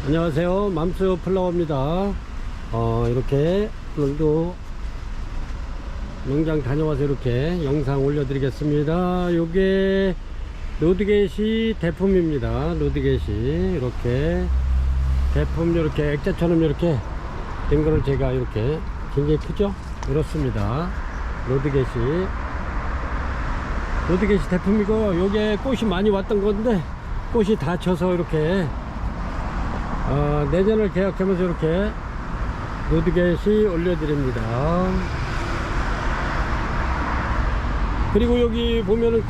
안녕하세요, 맘스 플라워입니다. 이렇게 오늘도 농장 다녀와서 이렇게 영상 올려드리겠습니다. 요게 로드겟이 대품입니다. 로드겟이 이렇게 대품, 이렇게 액자처럼 이렇게 된 거를 제가 이렇게 굉장히 크죠? 이렇습니다. 로드겟이 대품이고, 요게 꽃이 많이 왔던 건데 꽃이 다 져서 이렇게 내년을 계약하면서 이렇게 로드겟이 올려드립니다. 그리고 여기 보면은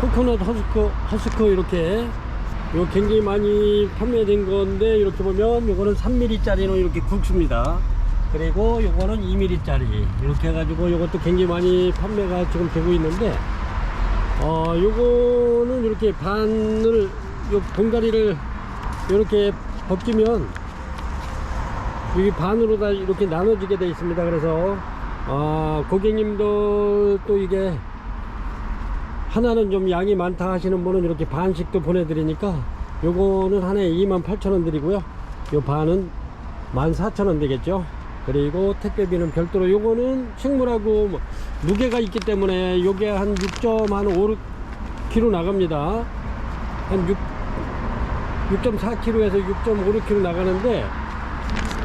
코코넛 허스크 이렇게 요 굉장히 많이 판매된 건데, 이렇게 보면 요거는 3mm 짜리는 이렇게 국수입니다. 그리고 요거는 2mm 짜리 이렇게 해가지고 요것도 굉장히 많이 판매가 지금 되고 있는데, 요거는 이렇게 반을, 요 봉다리를 이렇게 벗기면 여기 반으로 다 이렇게 나눠지게 되어 있습니다. 그래서 고객님들도 이게 하나는 좀 양이 많다 하시는 분은 이렇게 반씩도 보내드리니까, 요거는 하나에 28,000원 드리고요, 요 반은 14,000원 되겠죠. 그리고 택배비는 별도로. 요거는 식물하고 무게가 있기 때문에 요게 한 6.5kg 나갑니다. 한 6.4kg에서 6.56kg 나가는데,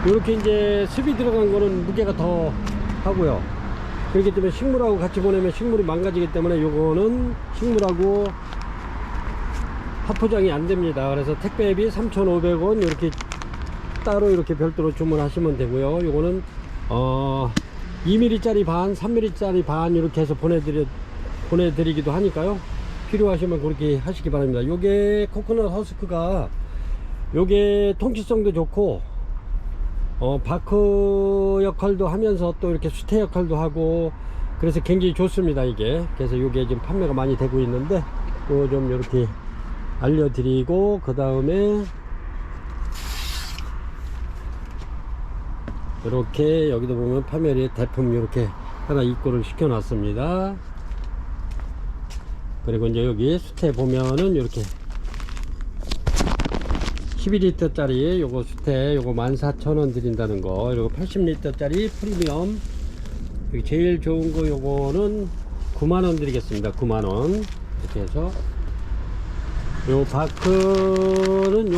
이렇게 이제 습이 들어간 거는 무게가 더 하고요. 그렇기 때문에 식물하고 같이 보내면 식물이 망가지기 때문에 요거는 식물하고 합포장이 안 됩니다. 그래서 택배비 3,500원 이렇게 따로 이렇게 별도로 주문하시면 되고요. 요거는 2mm 짜리 반, 3mm 짜리 반 이렇게 해서 보내드리기도 하니까요. 필요하시면 그렇게 하시기 바랍니다. 요게 코코넛 허스크가 요게 통치성도 좋고 바크 역할도 하면서 또 이렇게 수태 역할도 하고, 그래서 굉장히 좋습니다 이게. 그래서 요게 지금 판매가 많이 되고 있는데, 또 좀 이렇게 알려드리고, 그 다음에 이렇게 여기도 보면 파메리의 대품 이렇게 하나 입고를 시켜 놨습니다. 그리고 이제 여기 수태 보면은 이렇게 12리터 짜리 요거 수태, 요거 14,000원 드린다는 거. 그리고 80리터 짜리 프리미엄, 여기 제일 좋은 거 요거는 9만원 드리겠습니다. 9만원 이렇게 해서. 요 바크는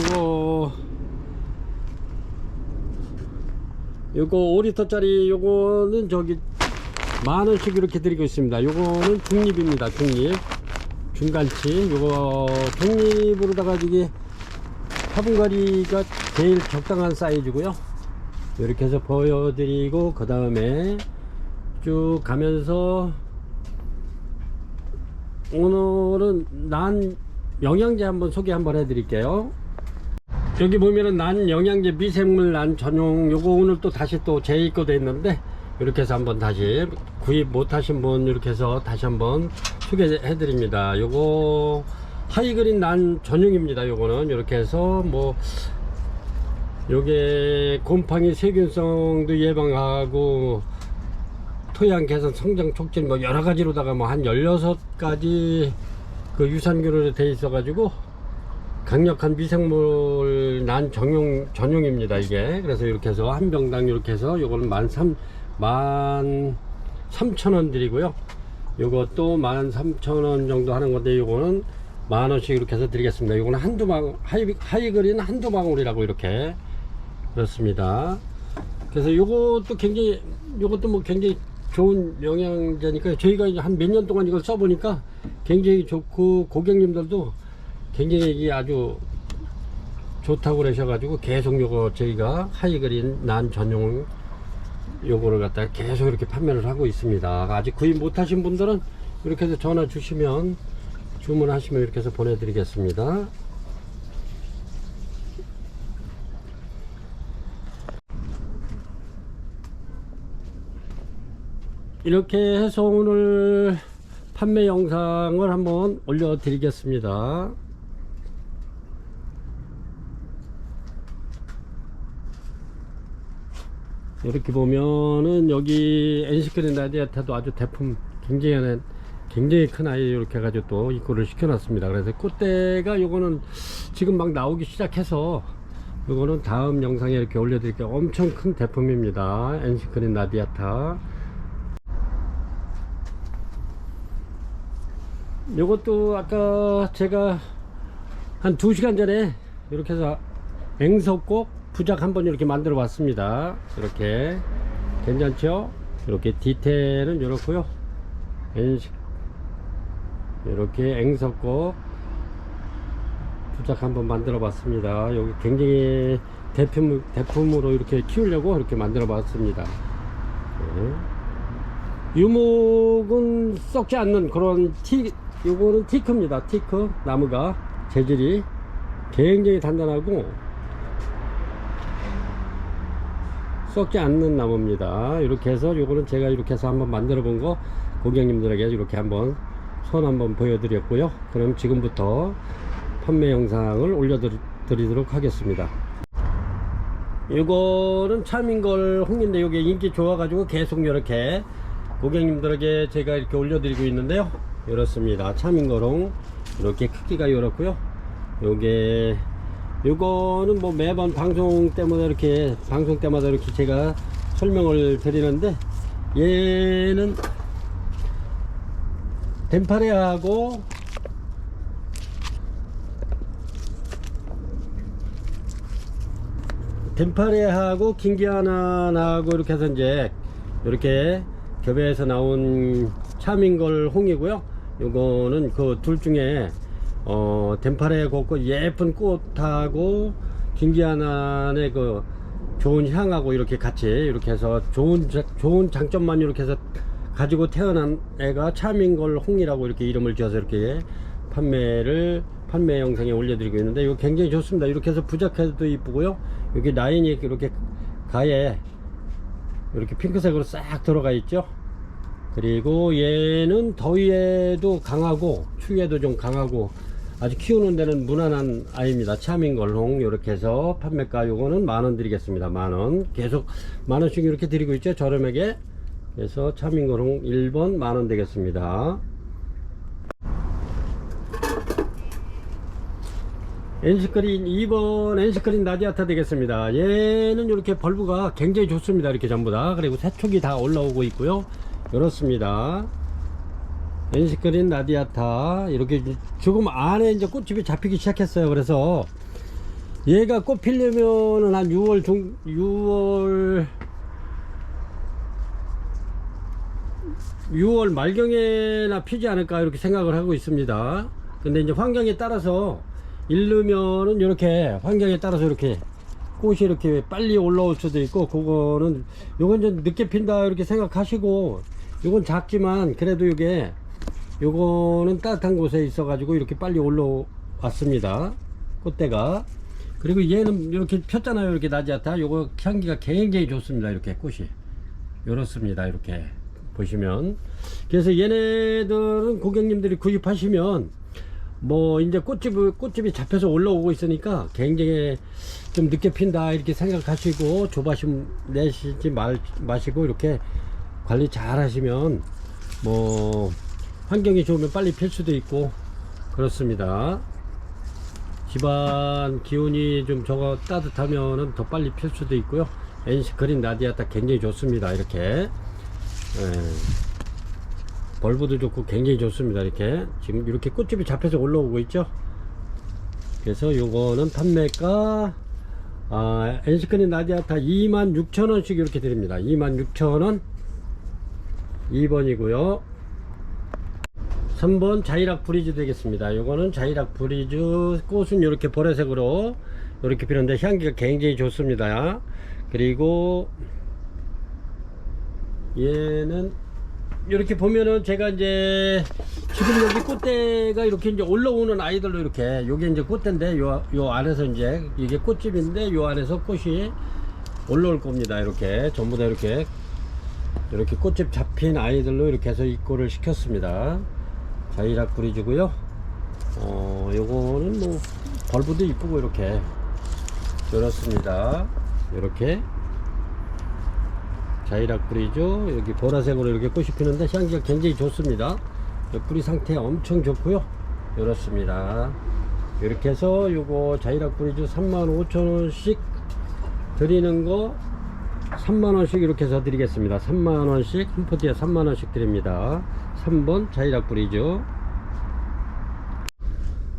요거 5리터 짜리 요거는 저기 만원씩 이렇게 드리고 있습니다. 요거는 중립입니다. 중간치. 요거 중립으로다가 이게 화분가리가 제일 적당한 사이즈고요. 이렇게 해서 보여드리고, 그 다음에 쭉 가면서 오늘은 난 영양제 한번 소개 한번 해드릴게요. 여기 보면은 난 영양제 미생물 난 전용, 요거 오늘 또 다시 또 재입고돼 있는데, 이렇게 해서 한번 다시 구입 못하신 분 이렇게 해서 다시 한번 소개해 드립니다. 요거 하이그린 난 전용입니다. 요거는 이렇게 해서 뭐 요게 곰팡이 세균성도 예방하고 토양 개선, 성장 촉진 뭐 여러 가지로다가 뭐 한 16가지 그 유산균으로 돼 있어 가지고 강력한 미생물 난 전용입니다 이게. 그래서 이렇게 해서 한 병당 이렇게 해서 요거는 13,000원 드리고요. 요것도 13,000원 정도 하는 건데, 요거는 만원씩 이렇게 해서 드리겠습니다. 요거는 한두 방울, 하이그린 한두 방울이라고 이렇게 그렇습니다. 그래서 요것도 뭐 굉장히 좋은 영양제니까, 저희가 한 몇 년 동안 이걸 써보니까 굉장히 좋고, 고객님들도 굉장히 이게 아주 좋다고 그러셔가지고 계속 요거 저희가 하이그린 난 전용 요거를 갖다가 계속 이렇게 판매를 하고 있습니다. 아직 구입 못하신 분들은 이렇게 해서 전화 주시면, 주문하시면 이렇게 해서 보내드리겠습니다. 이렇게 해서 오늘 판매 영상을 한번 올려드리겠습니다. 이렇게 보면은 여기 엔시크린 라디에타도 아주 대품, 굉장히 큰 아이 이렇게 해가지고 또 입고를 시켜놨습니다. 그래서 꽃대가 요거는 지금 막 나오기 시작해서 요거는 다음 영상에 이렇게 올려드릴게요. 엄청 큰 대품입니다. 엔시크린 라디아타. 요것도 아까 제가 한 2시간 전에 이렇게 해서 앵석곡 부작 한번 이렇게 만들어 봤습니다. 이렇게 괜찮죠? 이렇게 디테일은 이렇고요. 이렇게 앵석곡 부작 한번 만들어 봤습니다. 여기 굉장히 대품으로 이렇게 키우려고 이렇게 만들어 봤습니다. 네. 유목은 썩지 않는 그런 요거는 티크입니다. 티크 나무가 재질이 굉장히 단단하고 썩지 않는 나무입니다. 이렇게 해서 요거는 제가 이렇게 해서 한번 만들어 본 거 고객님들에게 이렇게 한번 손 한번 보여드렸고요. 그럼 지금부터 판매 영상을 올려드리도록 하겠습니다. 이거는 차밍걸 홍인데 이게 인기 좋아가지고 계속 이렇게 고객님들에게 제가 이렇게 올려드리고 있는데요. 이렇습니다. 차밍걸 홍 이렇게 크기가 이렇고요. 요거는 뭐 매번 방송 때마다 이렇게 제가 설명을 드리는데, 얘는 덴파레하고 긴기아나하고 이렇게 해서 이제 이렇게 교배에서 나온 차밍걸 홍이고요. 요거는 그 둘 중에 덴파레 그 예쁜 꽃하고 긴기아나의 그 좋은 향하고 이렇게 같이 이렇게 해서 좋은 장점만 이렇게 해서 가지고 태어난 애가 차밍걸 홍이라고 이렇게 이름을 지어서 이렇게 판매 영상에 올려드리고 있는데, 이거 굉장히 좋습니다. 이렇게 해서 부작해도 이쁘고요. 여기 라인이 이렇게 가에 이렇게 핑크색으로 싹 들어가 있죠. 그리고 얘는 더위에도 강하고 추위에도 좀 강하고 아주 키우는 데는 무난한 아이입니다. 차밍걸홍. 이렇게 해서 판매가 요거는 만원 드리겠습니다. 만원. 계속 만원씩 이렇게 드리고 있죠, 저렴하게. 그래서 차밍걸홍 1번 만원 되겠습니다. 엔시크린 2번 엔시크린 라디아타 되겠습니다. 얘는 이렇게 벌브가 굉장히 좋습니다. 이렇게 전부 다. 그리고 새촉이 다 올라오고 있고요. 이렇습니다. 엔시크린 라디아타 이렇게 조금 안에 이제 꽃집이 잡히기 시작했어요. 그래서 얘가 꽃 피려면은 한 6월 말경에나 피지 않을까 이렇게 생각을 하고 있습니다. 근데 이제 환경에 따라서 이르면은 이렇게 환경에 따라서 이렇게 꽃이 이렇게 빨리 올라올 수도 있고, 그거는 요건 좀 늦게 핀다 이렇게 생각하시고, 요건 작지만 그래도 요거는 따뜻한 곳에 있어 가지고 이렇게 빨리 올라왔습니다, 꽃대가. 그리고 얘는 이렇게 폈잖아요. 이렇게 라디아타. 요거 향기가 굉장히 좋습니다. 이렇게 꽃이 이렇습니다. 이렇게 보시면. 그래서 얘네들은 고객님들이 구입하시면 뭐 이제 꽃집이 잡혀서 올라오고 있으니까 굉장히 좀 늦게 핀다 이렇게 생각하시고 조바심 내시지 마시고 이렇게 관리 잘 하시면 뭐 환경이 좋으면 빨리 필 수도 있고 그렇습니다. 집안 기온이 좀 따뜻하면은 더 빨리 필 수도 있고요. 엔시크린 라디아타 굉장히 좋습니다. 이렇게 벌브도 좋고 굉장히 좋습니다. 이렇게 지금 이렇게 꽃집이 잡혀서 올라오고 있죠. 그래서 요거는 판매가 엔시크린 라디아타 26,000원씩 이렇게 드립니다. 26,000원 2번이고요 3번 자이락 브리즈 되겠습니다. 요거는 자이락 브리즈. 꽃은 이렇게 보라색으로 이렇게 피는데 향기가 굉장히 좋습니다. 그리고 얘는 이렇게 보면은 제가 이제 지금 여기 꽃대가 이렇게 이제 올라오는 아이들로 이렇게 요게 이제 꽃대인데 요 안에서 이제 이게 꽃집인데 요 안에서 꽃이 올라올 겁니다. 이렇게 전부 다 이렇게 꽃집 잡힌 아이들로 이렇게 해서 입고를 시켰습니다. 자이락 브리즈고요. 요거는 뭐 벌브도 이쁘고 이렇게 그렇습니다. 이렇게 자이락 브리즈 여기 보라색으로 이렇게 꽃이 피는데 향기가 굉장히 좋습니다. 뿌리 상태 엄청 좋고요. 이렇습니다. 이렇게 해서 요거 자이락 브리즈 35,000원씩 드리는 거 3만원씩 이렇게 해서 드리겠습니다. 3만원씩 한 포트에 3만원씩 드립니다. 3번 자이락 브리즈,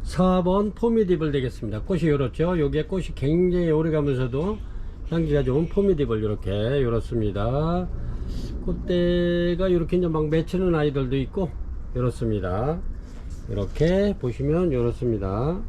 4번 포미디블 되겠습니다. 꽃이 요렇죠. 요게 꽃이 굉장히 오래가면서도 향기가 좋은 포미디블, 이렇게 요렇습니다. 꽃대가 이렇게 이제 막 맺히는 아이들도 있고 요렇습니다. 이렇게 보시면 요렇습니다.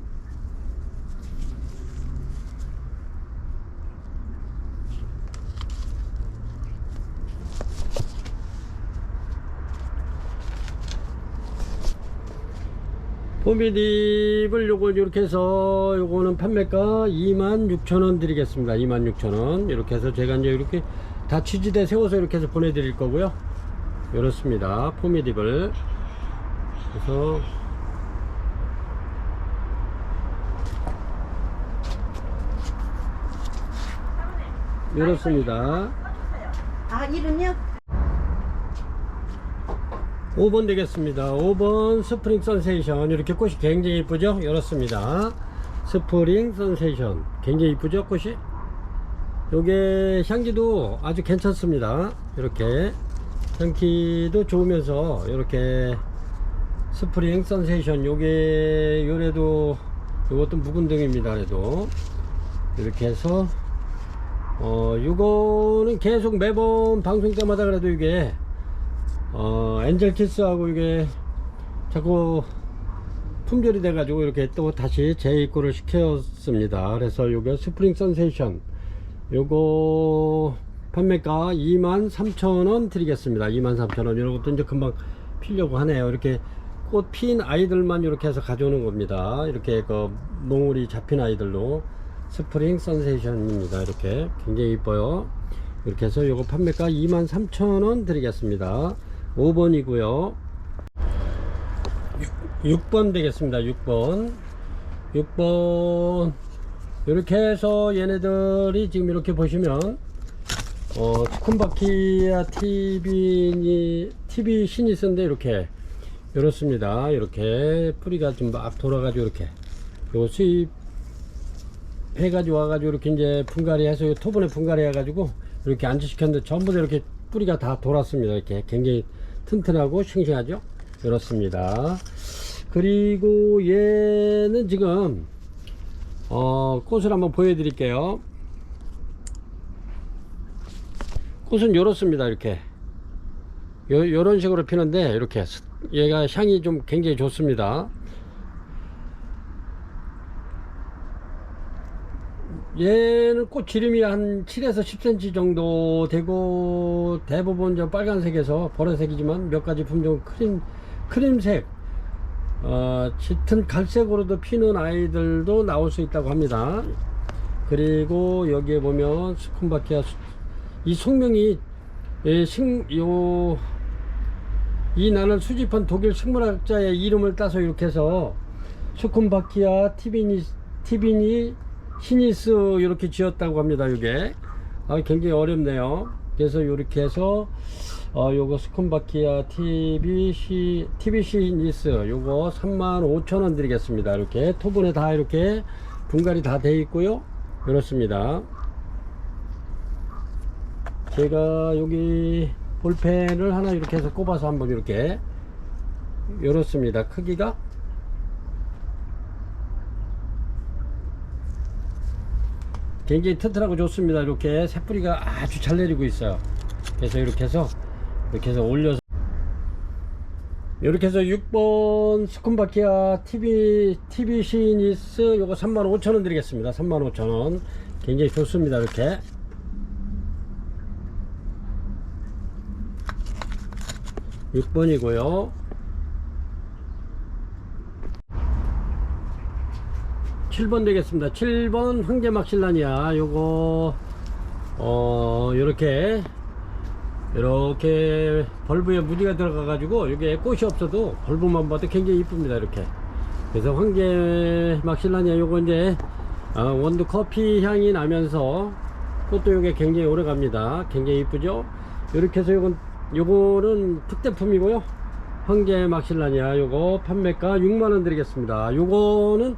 포미딥을 요거 이렇게 해서 요거는 판매가 26,000원 드리겠습니다. 26,000원. 이렇게 해서 제가 이제 이렇게 다 취지대 세워서 이렇게 해서 보내드릴 거고요. 이렇습니다. 포미딥을. 그래서 이렇습니다. 아, 이름이요? 5번 되겠습니다. 5번 스프링 선세이션. 이렇게 꽃이 굉장히 이쁘죠? 이렇습니다. 스프링 선세이션 굉장히 이쁘죠? 꽃이. 요게 향기도 아주 괜찮습니다. 이렇게 향기도 좋으면서 이렇게 스프링 선세이션, 요게 요래도 요것도 묵은등입니다. 그래도 이렇게 해서 요거는 계속 매번 방송 때마다 그래도 이게 엔젤키스하고 이게 자꾸 품절이 돼가지고 이렇게 또 다시 재입고를 시켰습니다. 그래서 요게 스프링 선세이션 요거 판매가 23,000원 드리겠습니다. 23,000원. 이런 것도 이제 금방 피려고 하네요. 이렇게 꽃 핀 아이들만 이렇게 해서 가져오는 겁니다. 이렇게 그 몽울이 잡힌 아이들로 스프링 선세이션입니다. 이렇게 굉장히 이뻐요. 이렇게 해서 요거 판매가 23,000원 드리겠습니다. 5번이고요 6번 되겠습니다. 6번 이렇게 해서 얘네들이 지금 이렇게 보시면 스쿤바키아 TV 시니스인데 이렇게 이렇습니다. 이렇게 뿌리가 좀 막 돌아가지고 이렇게 요 수입 해가지고 와가지고 이렇게 이제 분갈이 해서 토분에 분갈이 해가지고 이렇게 안지시켰는데 전부 다 이렇게 뿌리가 다 돌았습니다. 이렇게 굉장히 튼튼하고 싱싱하죠. 이렇습니다. 그리고 얘는 지금 꽃을 한번 보여드릴게요. 꽃은 이렇습니다. 이렇게 요런 식으로 피는데 이렇게 얘가 향이 좀 굉장히 좋습니다. 얘는 꽃 지름이 한 7에서 10cm 정도 되고 대부분 저 빨간색에서 보라색이지만 몇 가지 품종 크림색 짙은 갈색으로도 피는 아이들도 나올 수 있다고 합니다. 그리고 여기에 보면 스쿤바키아 이 속명이 이 난을 수집한 독일 식물학자의 이름을 따서 이렇게 해서 스쿤바키아 티비니 시니스 이렇게 지었다고 합니다. 이게 굉장히 어렵네요. 그래서 이렇게 해서 요거 스쿤바키아 TV 시니스 요거 35,000원 드리겠습니다. 이렇게 토분에 다 이렇게 분갈이 다 돼 있고요. 이렇습니다. 제가 여기 볼펜을 하나 이렇게 해서 꼽아서 한번 이렇게 이렇습니다. 크기가 굉장히 튼튼하고 좋습니다. 이렇게 새뿌리가 아주 잘 내리고 있어요. 그래서 이렇게 해서 올려서 이렇게 해서 6번 스쿤바키아 TV 시니스 요거 35,000원 드리겠습니다. 35,000원 굉장히 좋습니다. 이렇게 6번이고요 7번 되겠습니다. 7번 황제막실라니아 요거 요렇게 벌브에 무늬가 들어가 가지고 이게 꽃이 없어도 벌브만 봐도 굉장히 이쁩니다. 이렇게 그래서 황제막실라니아 요거 이제 원두 커피 향이 나면서 꽃도 요게 굉장히 오래 갑니다. 굉장히 이쁘죠. 이렇게 해서 요거는 특대품이고요. 황제 막실라니아 요거 판매가 6만원 드리겠습니다. 요거는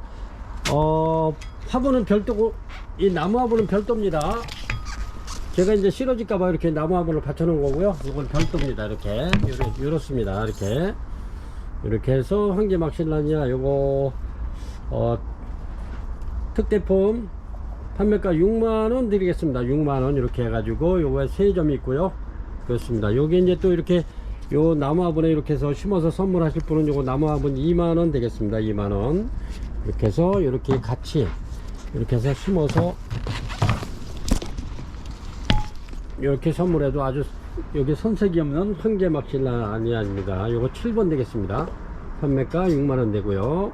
화분은 별도고 이 나무 화분은 별도입니다. 제가 이제 싫어질까봐 이렇게 나무 화분을 받쳐 놓은 거고요. 이건 별도입니다. 이렇게 이렇습니다. 이렇게 해서 황제 막실라니아 요거 특대품 판매가 6만원 드리겠습니다. 6만원 이렇게 해가지고 요거에 3점이 있고요. 그렇습니다. 요게 이제 또 이렇게 요 나무 화분에 이렇게 해서 심어서 선물하실 분은 요거 나무 화분 2만원 되겠습니다. 2만원 이렇게 해서 이렇게 같이 이렇게 해서 심어서 이렇게 선물해도 아주 여기 손색이 없는 황제 막실라니아입니다. 요거 7번 되겠습니다. 판매가 6만원 되고요.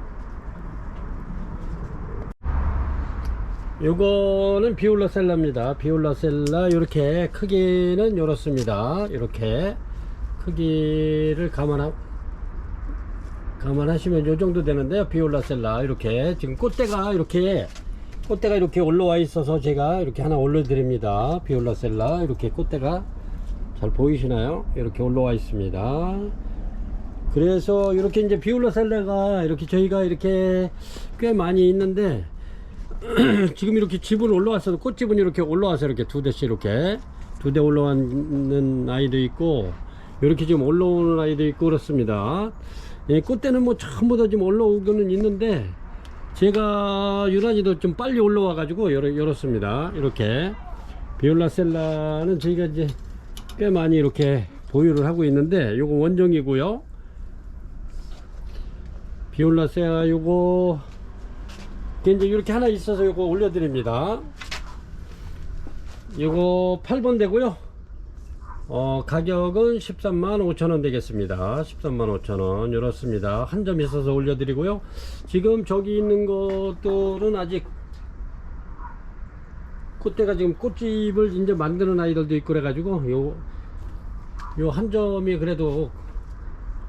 요거는 비올라셀라입니다. 비올라셀라 이렇게 크기는 이렇습니다. 이렇게 크기를 감안하시면 요 정도 되는데요. 비올라셀라 이렇게 지금 꽃대가 이렇게 올라와 있어서 제가 이렇게 하나 올려 드립니다. 비올라셀라 이렇게 꽃대가 잘 보이시나요? 이렇게 올라와 있습니다. 그래서 이렇게 이제 비올라셀라가 이렇게 저희가 이렇게 꽤 많이 있는데 지금 이렇게 집은 올라왔어도 꽃집은 이렇게 올라와서 이렇게 2대씩 이렇게 2대 올라오는 아이도 있고 이렇게 지금 올라오는 아이도 있고 그렇습니다. 예, 꽃대는 뭐 전부 다 지금 올라오고는 있는데 제가 유난히도 좀 빨리 올라와 가지고 이렇습니다. 이렇게 비올라셀라는 저희가 이제 꽤 많이 이렇게 보유를 하고 있는데 요거 원종이고요. 비올라셀라 요거 이제 이렇게 하나 있어서 요거 올려드립니다. 요거 8번 되고요. 가격은 13만 5천원 되겠습니다. 13만 5천원 이렇습니다. 한 점 있어서 올려드리고요. 지금 저기 있는 것들은 아직 꽃대가 지금 꽃집을 이제 만드는 아이들도 있고 그래가지고 요 한 점이 그래도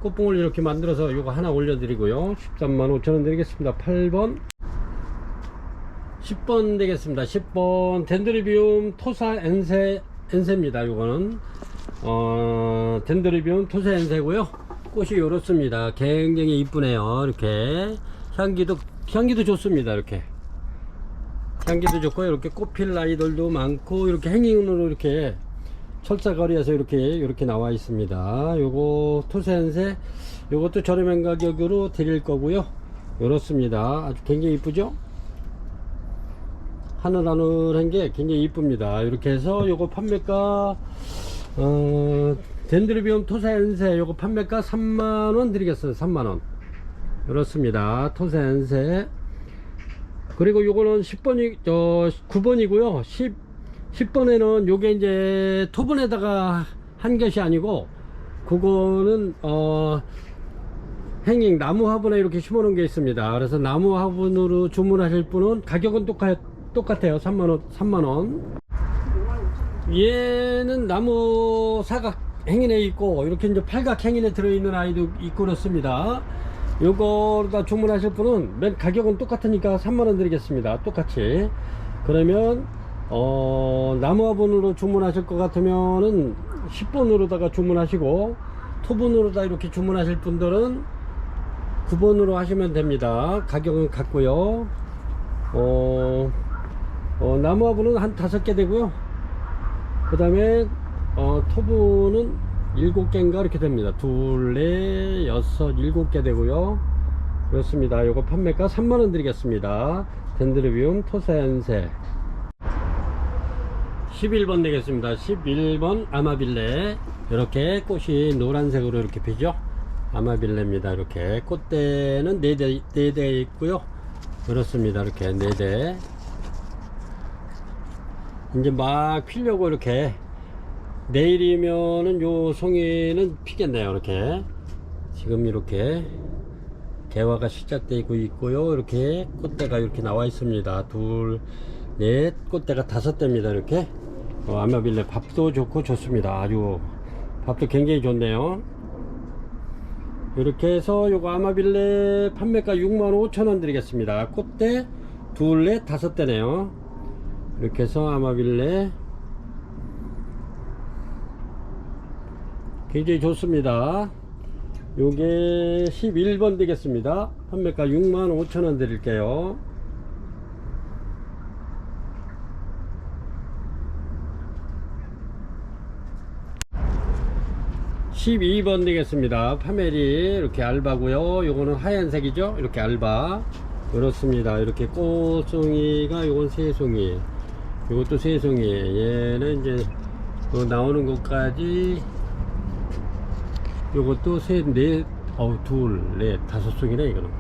꽃봉을 이렇게 만들어서 요거 하나 올려드리고요. 13만 5천원 드리겠습니다. 8번 10번 되겠습니다. 10번 덴드리비움 토사 엔세입니다. 요거는 덴드리비움 토사 엔세고요. 꽃이 요렇습니다. 굉장히 이쁘네요. 이렇게 향기도 좋습니다. 이렇게 향기도 좋고 이렇게 꽃필 아이들도 많고 이렇게 행잉으로 이렇게 철사거리에서 이렇게 나와 있습니다. 요거 토사 엔세 요것도 저렴한 가격으로 드릴 거고요. 요렇습니다. 아주 굉장히 이쁘죠? 하늘하늘한 게 굉장히 이쁩니다. 이렇게 해서 요거 판매가 덴드리비움 토사엔세 요거 판매가 3만원 드리겠어요. 3만원 이렇습니다. 토사엔세 그리고 요거는 9번이고요 10번에는 요게 이제 토분에다가 한 것이 아니고 그거는 행잉 나무 화분에 이렇게 심어 놓은 게 있습니다. 그래서 나무 화분으로 주문하실 분은 가격은 똑같아요. 3만원. 얘는 나무 사각 행인에 있고 이렇게 이제 팔각 행인에 들어있는 아이도 있고 그렇습니다. 요거다 주문하실 분은 맨 가격은 똑같으니까 3만원 드리겠습니다. 똑같이. 그러면 나무 화분으로 주문하실 것 같으면은 10번으로다가 주문하시고 토분으로다 이렇게 주문하실 분들은 9번으로 하시면 됩니다. 가격은 같고요. 나무 화분은 한 5개 되고요. 그 다음에 토분은 7개인가 이렇게 됩니다. 2, 4, 6, 7개 되고요. 그렇습니다. 요거 판매가 3만원 드리겠습니다. 덴드리비움 토사엔세 11번 되겠습니다. 11번 아마빌레 이렇게 꽃이 노란색으로 이렇게 피죠. 아마빌레입니다. 이렇게 꽃대는 4대 있고요. 그렇습니다. 이렇게 4대 이제 막 피려고 이렇게 내일이면은 요 송이는 피겠네요. 이렇게 지금 이렇게 개화가 시작되고 있고요. 이렇게 꽃대가 이렇게 나와 있습니다. 2, 4 꽃대가 5대입니다. 이렇게 아마빌레 밥도 좋고 좋습니다. 아주 밥도 굉장히 좋네요. 이렇게 해서 요거 아마빌레 판매가 65,000원 드리겠습니다. 꽃대 2, 4, 5대네요. 이렇게 해서 아마빌레 굉장히 좋습니다. 요게 11번 되겠습니다. 판매가 65,000원 드릴게요. 12번 되겠습니다. 파메리 이렇게 알바고요. 요거는 하얀색이죠. 이렇게 알바 그렇습니다. 이렇게 꽃송이가 요건 세송이, 요것도 세송이. 얘는 이제 나오는 것까지 요것도 둘, 넷, 다섯 송이네. 이거는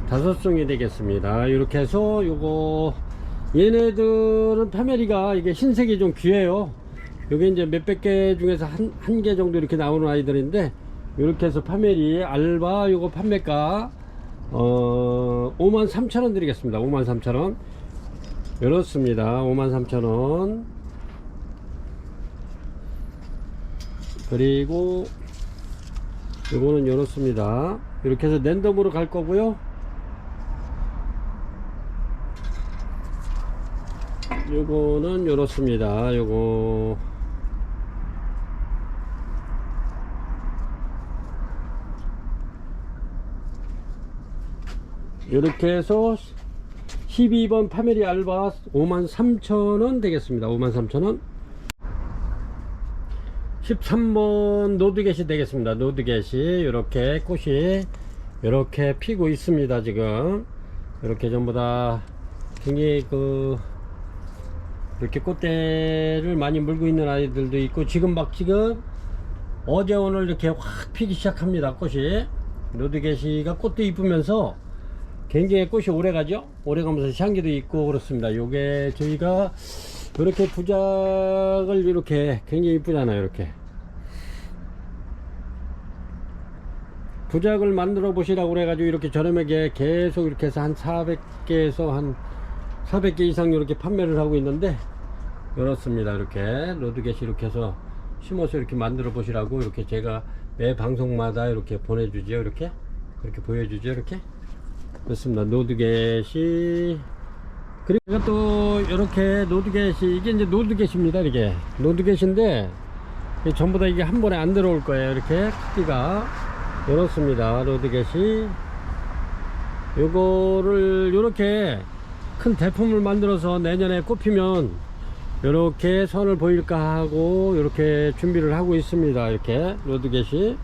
다섯 송이 되겠습니다. 이렇게 해서 요거 얘네들은 파메리가 이게 흰색이 좀 귀해요. 요게 이제 몇백 개 중에서 한 개 정도 이렇게 나오는 아이들인데, 이렇게 해서 파메리 알바 요거 판매가 53,000원 드리겠습니다. 53,000원. 이렇습니다. 53,000원. 그리고 요거는 이렇습니다. 이렇게 해서 랜덤으로 갈 거고요. 요거는 이렇습니다. 요거 이렇게 해서 12번 파메리 알바 53,000원 되겠습니다. 53,000원. 13번 노드겟이 되겠습니다. 노드겟이 이렇게 꽃이 이렇게 피고 있습니다. 지금 이렇게 전부 다 굉장히 이렇게 꽃대를 많이 물고 있는 아이들도 있고, 지금 어제 오늘 이렇게 확 피기 시작합니다. 꽃이 노드겟이가 꽃도 이쁘면서 굉장히 꽃이 오래 가죠. 오래 가면서 향기도 있고 그렇습니다. 요게 저희가 이렇게 부작을 이렇게 굉장히 이쁘잖아요. 이렇게 부작을 만들어 보시라고 그래가지고 이렇게 저렴하게 계속 이렇게 해서 한 400개에서 한 400개 이상 이렇게 판매를 하고 있는데, 이렇습니다. 이렇게 노드겟이 이렇게 해서 심어서 이렇게 만들어 보시라고 이렇게 제가 매 방송마다 이렇게 보내주죠. 이렇게 보여주죠. 이렇게 그렇습니다. 노드겟이, 그리고 또 이렇게 노드겟이, 이게 이제 노드겟입니다. 이게 노드겟인데 전부 다 이게 한 번에 안 들어올 거예요. 이렇게 크기가 이렇습니다. 노드겟이 요거를 요렇게 큰 대품을 만들어서 내년에 꽃피면 요렇게 선을 보일까 하고 이렇게 준비를 하고 있습니다. 이렇게 노드겟이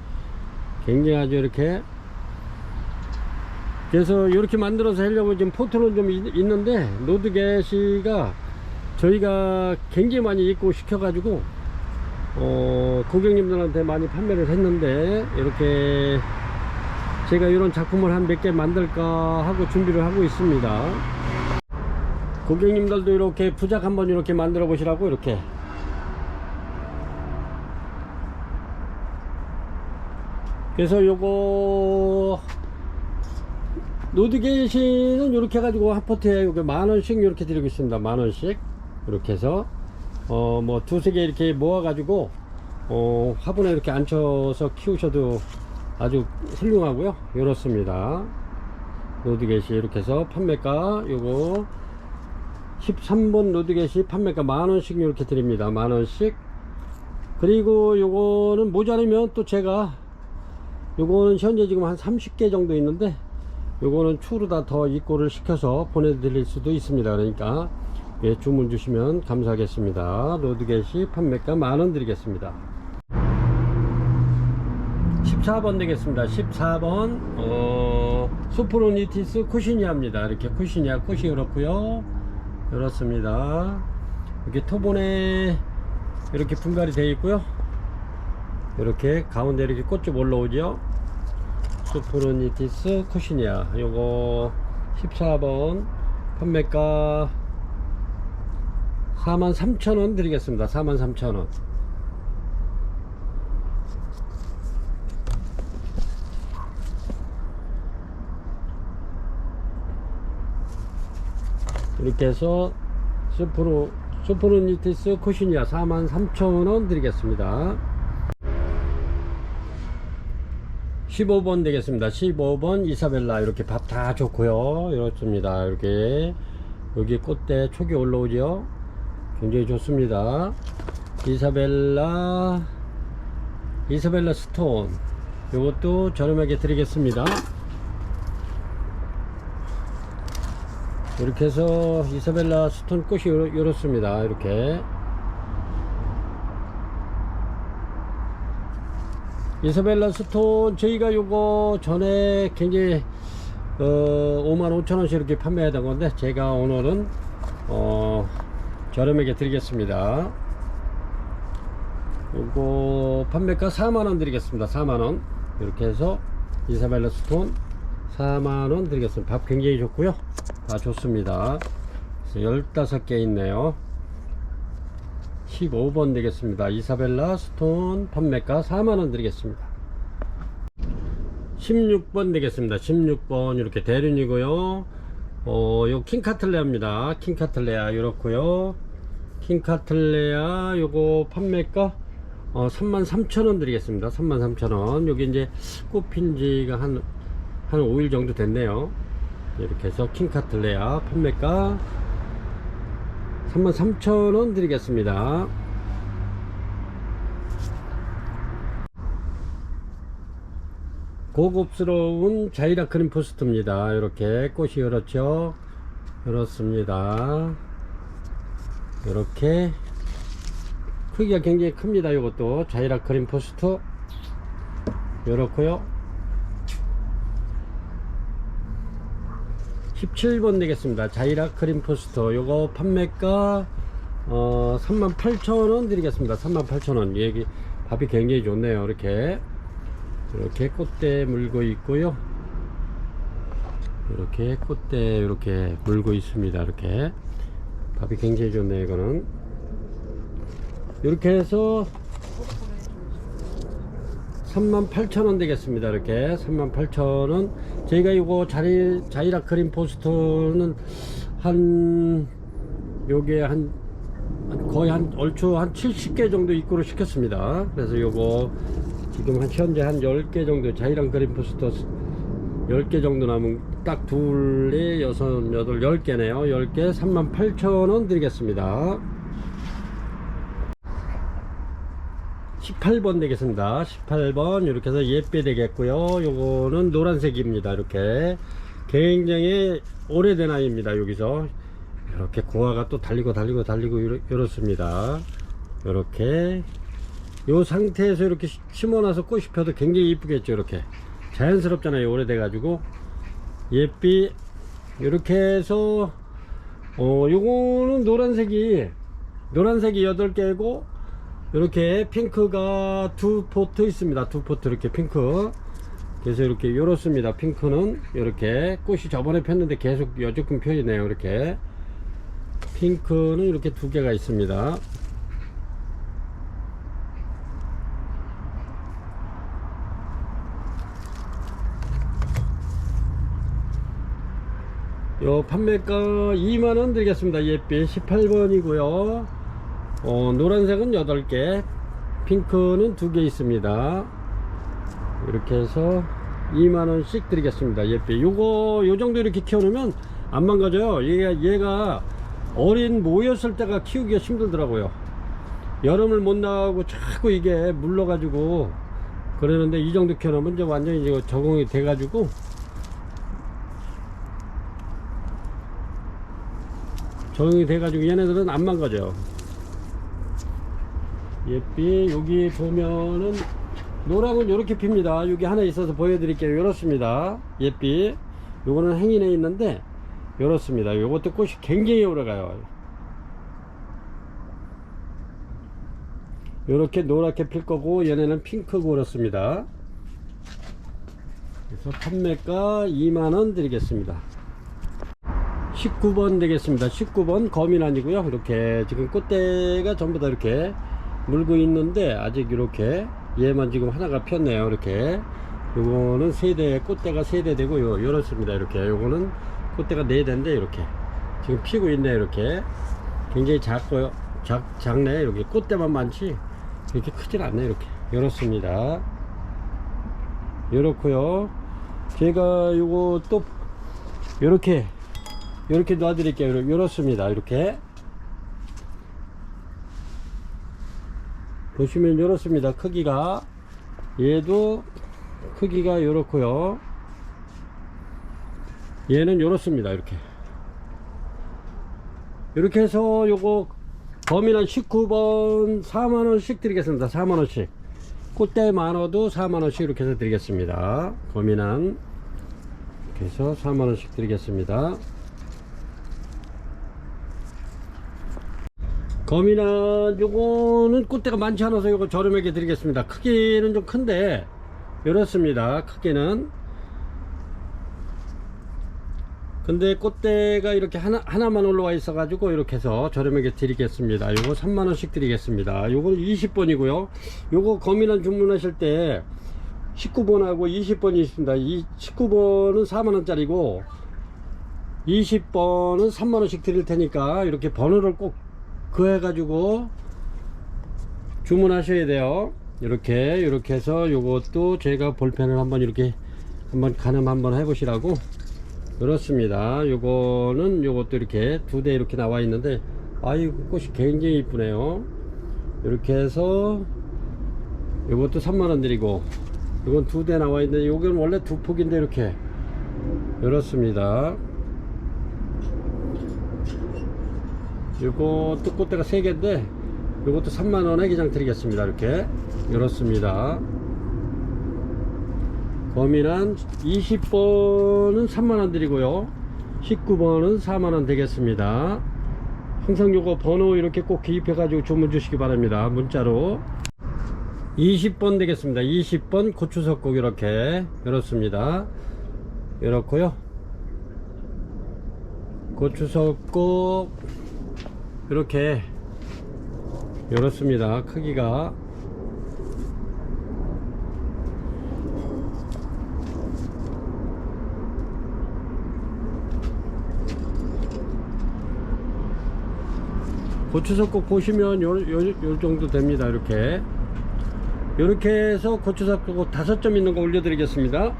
굉장히 아주 이렇게, 그래서 이렇게 만들어서 하려고 지금 포트는 좀 있는데, 노드겟이가 저희가 굉장히 많이 입고 시켜가지고 고객님들한테 많이 판매를 했는데, 이렇게 제가 이런 작품을 한 몇 개 만들까 하고 준비를 하고 있습니다. 고객님들도 이렇게 부작 한번 이렇게 만들어 보시라고 이렇게. 그래서 요거 노드겟이는 이렇게 해가지고 한 포트에 요게 10,000원씩 이렇게 드리고 있습니다. 10,000원씩 이렇게 해서 뭐 두세 개 이렇게 모아 가지고 화분에 이렇게 앉혀서 키우셔도 아주 훌륭하고요. 이렇습니다. 노드겟이 이렇게 해서 판매가 요거 13번 노드겟이 판매가 10,000원씩 이렇게 드립니다. 10,000원씩. 그리고 요거는 모자르면 또 제가 요거는 현재 지금 한 30개 정도 있는데, 요거는 추후로 다 더 입고를 시켜서 보내드릴 수도 있습니다. 그러니까 예, 주문 주시면 감사하겠습니다. 노드겟이 판매가 10,000원 드리겠습니다. 14번 되겠습니다. 14번 소프로니티스 쿠시니아입니다. 이렇게 쿠시니아 꽃이 이렇고요. 이렇습니다. 이렇게 토본에 이렇게 분갈이 되어 있고요. 이렇게 가운데 이렇게 꽃 좀 올라오죠. 소프로니티스 쿠시니아 요거 14번 판매가 43,000원 드리겠습니다. 43,000원. 이렇게 해서 소프로니티스 쿠시니아 43,000원 드리겠습니다. 15번 되겠습니다. 15번 이사벨라 이렇게 밥 다 좋고요. 이렇습니다. 이렇게 여기 꽃대 촉이 올라오죠. 굉장히 좋습니다. 이사벨라 스톤 요것도 저렴하게 드리겠습니다. 이렇게 해서 이사벨라 스톤 꽃이 요렇습니다. 이렇게 이사벨라 스톤 저희가 요거 전에 굉장히 55,000원씩 이렇게 판매하던 건데 제가 오늘은 저렴하게 드리겠습니다. 요거 판매가 4만원 드리겠습니다. 4만원 이렇게 해서 이사벨라 스톤 4만원 드리겠습니다. 밥 굉장히 좋고요. 다 좋습니다. 15개 있네요. 15번 되겠습니다. 이사벨라 스톤 판매가 4만원 드리겠습니다. 16번 되겠습니다. 16번 이렇게 대륜이고요. 요 킹카틀레아입니다. 킹카틀레아 요렇고요. 킹카틀레아 요거 판매가 33,000원 드리겠습니다. 33,000원. 여기 이제 꽃핀 지가 한 5일 정도 됐네요. 이렇게 해서 킹카틀레아 판매가 33,000원 드리겠습니다. 고급스러운 자이라 크림 포스트입니다. 이렇게 꽃이 이렇죠. 이렇습니다. 이렇게 크기가 굉장히 큽니다. 이것도 자이라 크림 포스트 이렇고요. 17번 되겠습니다. 자이라 크림 포스트 요거 판매가 38,000원 드리겠습니다. 38,000원. 여기 밥이 굉장히 좋네요. 이렇게 꽃대 물고 있고요. 이렇게 꽃대 이렇게 물고 있습니다. 이렇게 밥이 굉장히 좋네요. 이거는 이렇게 해서 38,000원 되겠습니다. 이렇게 38,000원. 저희가 이거 자이라 크림 포스트는 요게 거의 얼추 한 70개 정도 입고를 시켰습니다. 그래서 요거 지금 현재 한 10개 정도 자이라 크림 포스트 10개 정도 남은 딱 둘에 6, 8, 10개네요. 10개 38,000원 드리겠습니다. 18번 되겠습니다. 18번 이렇게 해서 예쁘게 되겠고요. 요거는 노란색입니다. 이렇게 굉장히 오래된 아이입니다. 여기서 이렇게 고화가 또 달리고 이렇습니다. 이렇게 요 상태에서 이렇게 심어놔서 꽃이 펴도 굉장히 이쁘겠죠. 이렇게 자연스럽잖아요. 오래돼 가지고 예삐 이렇게 해서 요거는 노란색이 8개고 이렇게 핑크가 2포트 있습니다. 2포트 이렇게 핑크. 그래서 이렇게 요렇습니다. 핑크는 이렇게 꽃이 저번에 폈는데 계속 여조금 펴지네요. 이렇게 핑크는 이렇게 2개가 있습니다. 요 판매가 2만원 드리겠습니다. 예삐 18번이고요 노란색은 8개 핑크는 2개 있습니다. 이렇게 해서 2만원씩 드리겠습니다. 예삐 요 정도 이렇게 키워놓으면 안 망가져요. 얘가 어린 모였을 때가 키우기가 힘들더라고요. 여름을 못 나가고 자꾸 이게 물러가지고 그러는데 이 정도 키워놓으면 이제 완전히 이제 적응이 돼가지고 얘네들은 안 망가져요. 예삐 여기 보면은 노랑은 이렇게 핍니다. 여기 하나 있어서 보여드릴게요. 이렇습니다. 예삐 요거는 행인에 있는데 이렇습니다. 요것도 꽃이 굉장히 오래가요. 요렇게 노랗게 필 거고 얘네는 핑크고 그렇습니다. 그래서 판매가 2만원 드리겠습니다. 19번 되겠습니다. 19번 거민 아니고요. 이렇게 지금 꽃대가 전부 다 이렇게 물고 있는데 아직 이렇게 얘만 지금 하나가 폈네요. 이렇게 요거는 꽃대가 3대 되고 요렇습니다. 이렇게 요거는 꽃대가 4대인데 이렇게 지금 피고 있네요. 이렇게 굉장히 작고요. 작네. 이렇게 꽃대만 많지 이렇게 크질 않네. 이렇게 요렇습니다. 요렇고요. 제가 요거 또 요렇게 놔드릴게요. 요렇습니다. 이렇게 보시면 요렇습니다. 크기가 얘도 크기가 요렇고요. 얘는 요렇습니다. 이렇게 해서 요거 범인은 19번 4만원씩 드리겠습니다. 4만원씩. 꽃대 만어도 4만원씩 이렇게 해서 드리겠습니다. 범인은 이렇게 해서 4만원씩 드리겠습니다. 거미는 요거는 꽃대가 많지 않아서 요거 저렴하게 드리겠습니다. 크기는 좀 큰데 이렇습니다. 크기는. 근데 꽃대가 이렇게 하나만 올라와 있어 가지고 이렇게 해서 저렴하게 드리겠습니다. 요거 3만원씩 드리겠습니다. 요거 20번이고요 요거 거미는 주문하실 때 19번하고 20번이 있습니다. 이 19번은 4만원짜리고 20번은 3만원씩 드릴 테니까 이렇게 번호를 꼭 그해 가지고 주문하셔야 돼요. 이렇게 해서 요것도 제가 볼펜을 한번 이렇게 한번 가늠 한번 해보시라고. 그렇습니다. 요것도 이렇게 2대 이렇게 나와 있는데 아이고 꽃이 굉장히 이쁘네요. 이렇게 해서 요것도 3만원 드리고, 요건 2대 나와 있는데 요건 원래 2폭인데 이렇게 이렇습니다. 요것도 꽃대가 3개인데 요것도 3만원에 그냥 드리겠습니다. 이렇습니다. 거미는 20번은 3만원 드리고요 19번은 4만원 되겠습니다. 항상 요거 번호 이렇게 꼭 기입해 가지고 주문 주시기 바랍니다. 문자로. 20번 되겠습니다. 20번 고추석국 이렇습니다. 이렇고요 고추석국 이렇습니다. 크기가. 고추석국 보시면 요 정도 됩니다. 이렇게 해서 고추석국 5점 있는 거 올려드리겠습니다.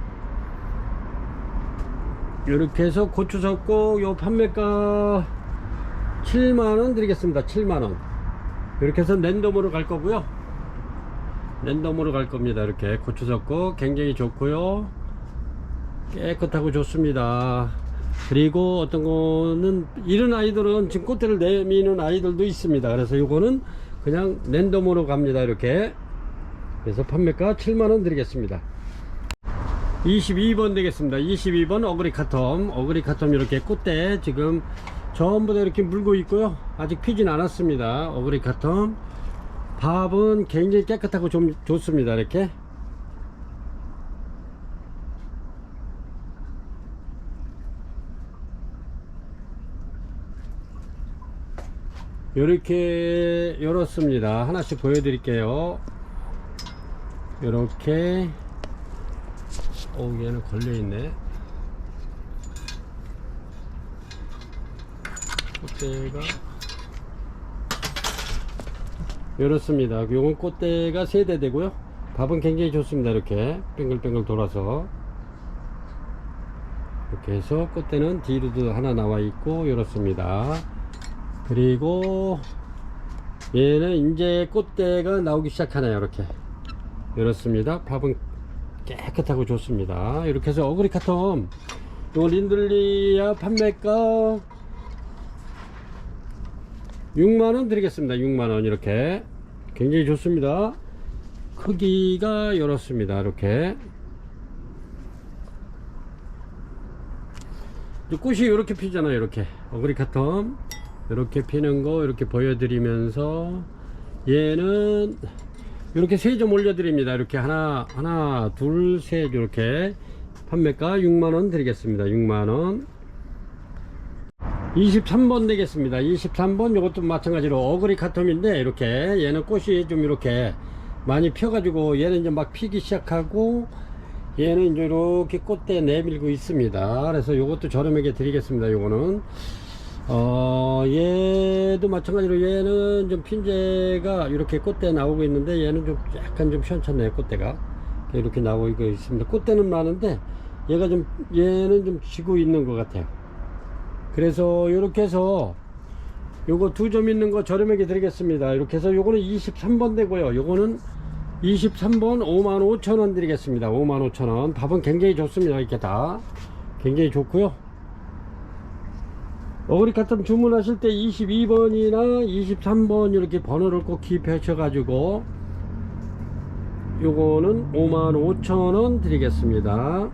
이렇게 해서 고추석국 요 판매가 7만원 드리겠습니다. 7만원. 이렇게 해서 랜덤으로 갈 거고요. 랜덤으로 갈 겁니다. 이렇게 고추석국 굉장히 좋고요 깨끗하고 좋습니다. 그리고 어떤 거는 이런 아이들은 지금 꽃대를 내미는 아이들도 있습니다. 그래서 요거는 그냥 랜덤으로 갑니다. 그래서 판매가 7만원 드리겠습니다. 22번 되겠습니다. 22번 어그리 카텀 이렇게 꽃대 지금 전부 다 이렇게 물고 있고요 아직 피진 않았습니다. 어그리 카텀 밥은 굉장히 깨끗하고 좀 좋습니다. 이렇게 열었습니다. 하나씩 보여드릴게요. 이렇게 얘는 걸려있네. 꽃대가 이렇습니다. 요건 꽃대가 3대 되고요 밥은 굉장히 좋습니다. 이렇게 뱅글뱅글 돌아서 이렇게 해서 꽃대는 뒤로도 하나 나와 있고 이렇습니다. 그리고 얘는 이제 꽃대가 나오기 시작하네요. 이렇습니다. 밥은 깨끗하고 좋습니다. 이렇게 해서 어그리 카텀 요 린들리아 판매가 6만원 드리겠습니다. 6만원. 이렇게 굉장히 좋습니다. 크기가 이렇습니다. 꽃이 이렇게 피잖아요. 어그리 카텀 이렇게 피는 거 이렇게 보여드리면서 얘는 이렇게 3점 올려드립니다. 하나 둘 셋 이렇게 판매가 6만원 드리겠습니다. 6만원. 23번 되겠습니다. 23번 이것도 마찬가지로 어그리 카텀인데 얘는 꽃이 좀 이렇게 많이 펴가지고 얘는 이제 막 피기 시작하고 얘는 이제 이렇게 꽃대 내밀고 있습니다. 그래서 이것도 저렴하게 드리겠습니다. 요거는 얘도 마찬가지로 얘는 좀 핀재가 이렇게 꽃대 나오고 있는데 얘는 좀 약간 좀 시원찮네요. 꽃대가 이렇게 나오고 있습니다. 꽃대는 많은데 얘는 좀 지고 있는 것 같아요. 그래서 이렇게 해서 요거 2점 있는 거 저렴하게 드리겠습니다. 이렇게 해서 요거는 23번 되고요 요거는 23번 55,000원 드리겠습니다. 55,000원. 밥은 굉장히 좋습니다. 이렇게 다 굉장히 좋고요. 어그리 카텀 주문하실 때 22번이나 23번 이렇게 번호를 꼭 기입하셔 가지고 요거는 55,000원 드리겠습니다.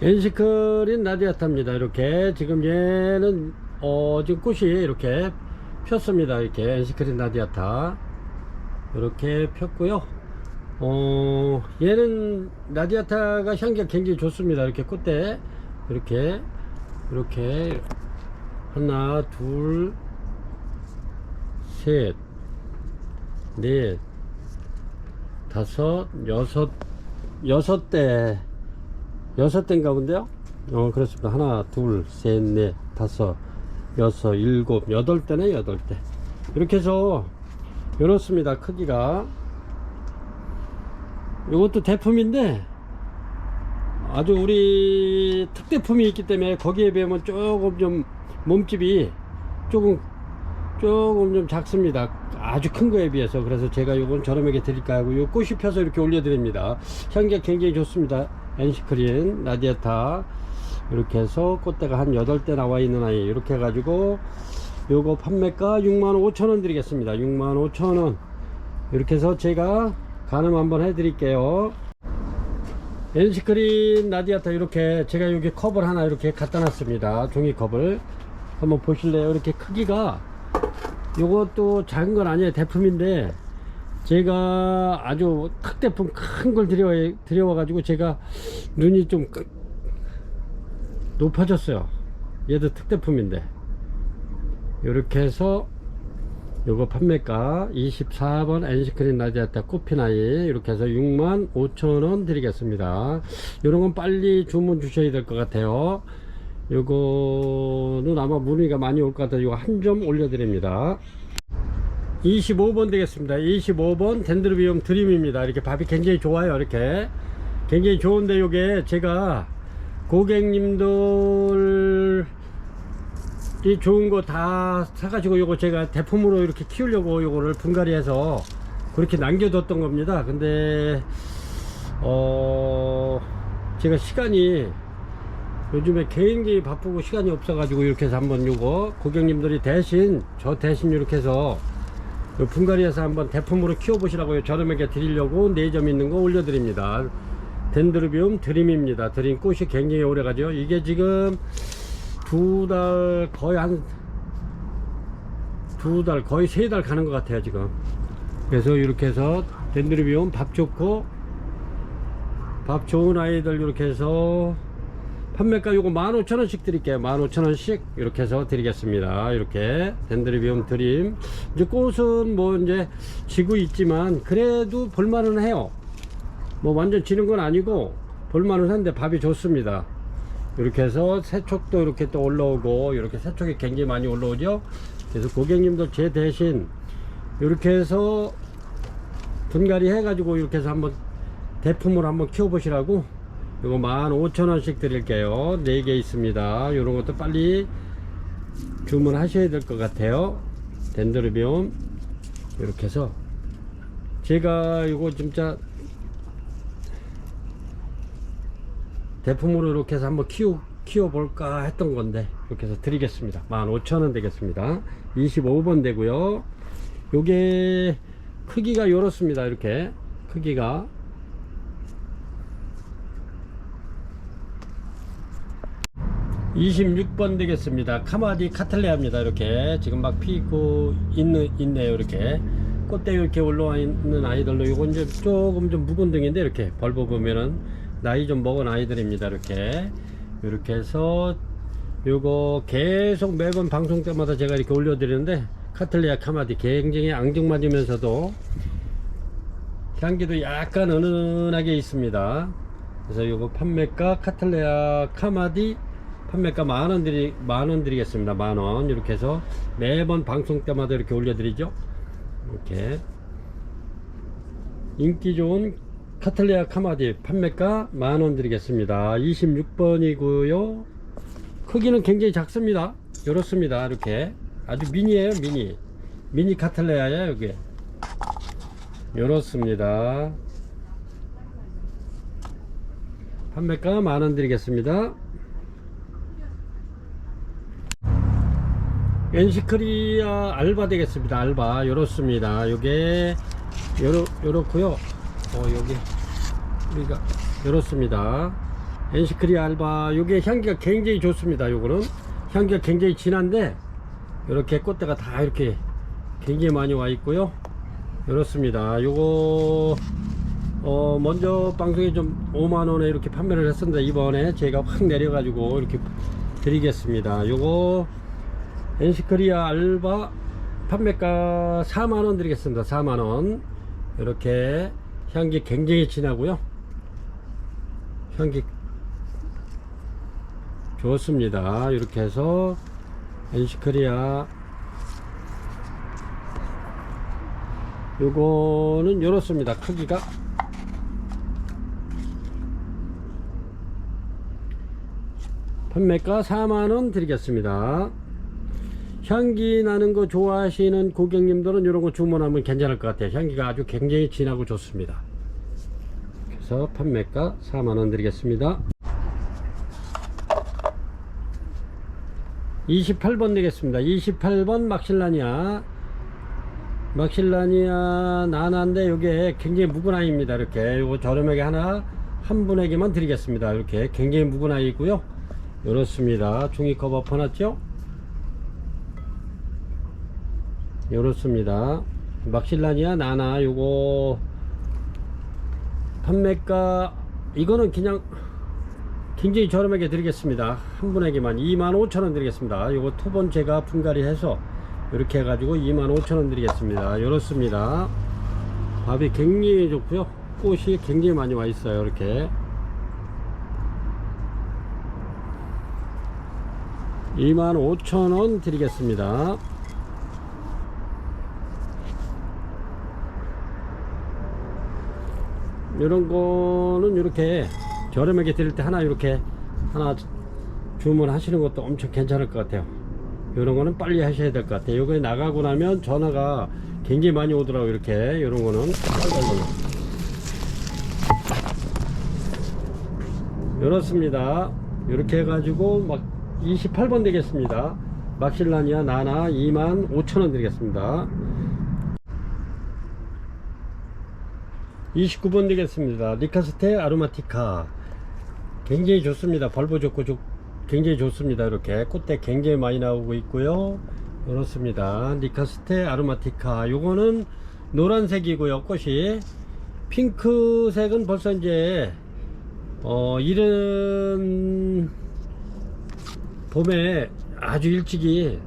엔시크린 라디아타입니다. 이렇게 지금 얘는 지금 꽃이 이렇게 폈습니다. 이렇게 엔시크린 라디아타 이렇게 폈고요. 얘는 라디아타가 향기가 굉장히 좋습니다. 이렇게 꽃대 이렇게 하나 둘 셋 넷 다섯 여섯 대인가 본데요. 그렇습니다. 하나 둘 셋 넷 다섯 여섯 일곱 여덟 대네. 여덟 대 이렇게 해서 이렇습니다. 크기가 이것도 대품인데 아주 우리 특대품이 있기 때문에 거기에 비하면 조금 좀 몸집이 조금 좀 작습니다. 아주 큰 거에 비해서. 그래서 제가 요건 저렴하게 드릴까 하고 요 꽃이 펴서 이렇게 올려드립니다. 향기가 굉장히 좋습니다. 엔시크린 라디아타 이렇게 해서 꽃대가 한 8대 나와 있는 아이 이렇게 해가지고 요거 판매가 65,000원 드리겠습니다. 65,000원 이렇게 해서 제가 가늠 한번 해드릴게요. 엔시크린 라디아타 이렇게 제가 여기 컵을 하나 이렇게 갖다 놨습니다. 종이컵을 한번 보실래요? 이렇게 크기가 요것도 작은 건 아니에요. 대품인데 제가 아주 특대품 큰 걸 들여와 가지고 제가 눈이 좀 높아졌어요. 얘도 특대품인데 이렇게 해서 요거 판매가 24번 엔시크린 라디아타 꽃피나이 이렇게 해서 65,000원 드리겠습니다. 요런건 빨리 주문 주셔야 될 것 같아요. 요거는 아마 문의가 많이 올 것 같아요. 요거 한 점 올려드립니다. 25번 되겠습니다. 25번 덴드로비움 드림입니다. 이렇게 밥이 굉장히 좋아요. 이렇게 굉장히 좋은데 요게 제가 고객님들 이 좋은 거 다 사가지고 요거 제가 대품으로 이렇게 키우려고 요거를 분갈이해서 그렇게 남겨뒀던 겁니다. 근데 제가 시간이 요즘에 굉장히 바쁘고 시간이 없어가지고 이렇게 해서 한번 요거 고객님들이 저 대신 이렇게 해서 요 분갈이해서 한번 대품으로 키워보시라고요. 저렴하게 드리려고 4점 있는 거 올려드립니다. 덴드로비움 드림입니다. 드림 꽃이 굉장히 오래 가죠. 이게 지금 2달 거의 거의 3달 가는 것 같아요 지금. 그래서 이렇게 해서 덴드로비움 밥 좋고 밥 좋은 아이들 이렇게 해서 판매가 요거 15,000원씩 드릴게요. 15,000원씩 이렇게 해서 드리겠습니다. 이렇게 덴드로비움 드림. 이제 꽃은 뭐 이제 지고 있지만 그래도 볼만은 해요. 뭐 완전 지는 건 아니고 볼만은 한데 밥이 좋습니다. 이렇게 해서 새촉도 이렇게 또 올라오고 이렇게 새촉이 굉장히 많이 올라오죠. 그래서 고객님들 제 대신 이렇게 해서 분갈이 해가지고 이렇게 해서 한번 대품으로 한번 키워보시라고 이거 15,000원씩 드릴게요. 4개 있습니다. 이런 것도 빨리 주문하셔야 될 것 같아요. 덴드로비움 이렇게 해서 제가 이거 진짜 대품으로 이렇게 해서 한번 키워볼까 했던 건데 이렇게 해서 드리겠습니다. 15,000원 되겠습니다. 25번 되고요. 요게 크기가 이렇습니다. 이렇게 크기가 26번 되겠습니다. 카마디 카틀레아입니다. 이렇게 지금 막 피고 있네요. 이렇게 꽃대 이렇게 올라와 있는 아이들로 요건 이제 조금 좀 묵은 등인데 이렇게 벌보 보면은 나이 좀 먹은 아이들입니다. 이렇게 해서 요거 계속 매번 방송 때마다 제가 이렇게 올려드리는데 카틀레아 카마디 굉장히 앙증맞으면서도 향기도 약간 은은하게 있습니다. 그래서 요거 판매가 카틀레아 카마디 판매가 만원 드리겠습니다. 만원. 이렇게 해서 매번 방송 때마다 이렇게 올려드리죠. 이렇게 인기 좋은 카틀레아 카마디 판매가 만원 드리겠습니다. 26번이고요 크기는 굉장히 작습니다. 이렇습니다. 이렇게 아주 미니에요. 미니 카틀레아야 여기. 요렇습니다. 판매가 10,000원 드리겠습니다. 엔시크리아 알바 되겠습니다. 알바 요렇습니다. 요게 요렇고요. 여기 우리가 요렇습니다. 엔시크리아 알바 요게 향기가 굉장히 좋습니다. 요거는 향기가 굉장히 진한데 이렇게 꽃대가 다 이렇게 굉장히 많이 와 있고요. 요렇습니다. 요거 먼저 방송에 좀 50,000원에 이렇게 판매를 했었는데 이번에 제가 확 내려가지고 이렇게 드리겠습니다. 요거 엔시크리아 알바 판매가 40,000원 드리겠습니다. 40,000원. 이렇게 향기 굉장히 진하고요. 향기 좋습니다. 이렇게 해서 엔시크리아 요거는 요렇습니다. 크기가 판매가 40,000원 드리겠습니다. 향기 나는 거 좋아하시는 고객님들은 이런 거 주문하면 괜찮을 것 같아요. 향기가 아주 굉장히 진하고 좋습니다. 그래서 판매가 40,000원 드리겠습니다. 28번 되겠습니다. 28번 막실라니아 나나인데 이게 굉장히 묵은 아이입니다. 이렇게 요거 저렴하게 한 분에게만 드리겠습니다. 이렇게 굉장히 묵은 아이고요. 이렇습니다. 종이 커버 퍼놨죠? 이렇습니다. 막실라니아 나나 요거 판매가 이거는 그냥 굉장히 저렴하게 드리겠습니다. 한 분에게만 25,000원 드리겠습니다. 요거 투번 제가 분갈이 해서 이렇게 해가지고 25,000원 드리겠습니다. 이렇습니다. 밥이 굉장히 좋고요. 꽃이 굉장히 많이 와 있어요. 이렇게 25,000원 드리겠습니다. 이런 거는 이렇게 저렴하게 드릴 때 이렇게 하나 주문하시는 것도 엄청 괜찮을 것 같아요. 이런 거는 빨리 하셔야 될 것 같아요. 요거 나가고 나면 전화가 굉장히 많이 오더라고요. 이렇게 이런 거는 이렇습니다. 이렇게 해가지고 막 28번 되겠습니다. 막실라니아 나나 25,000원 드리겠습니다. 29번 되겠습니다. 리카스테 아로마티카 굉장히 좋습니다. 벌보 좋고 굉장히 좋습니다. 이렇게 꽃대 굉장히 많이 나오고 있고요. 그렇습니다. 리카스테 아로마티카 요거는 노란색이고요. 꽃이 핑크색은 벌써 이제 이른 봄에 아주 일찍이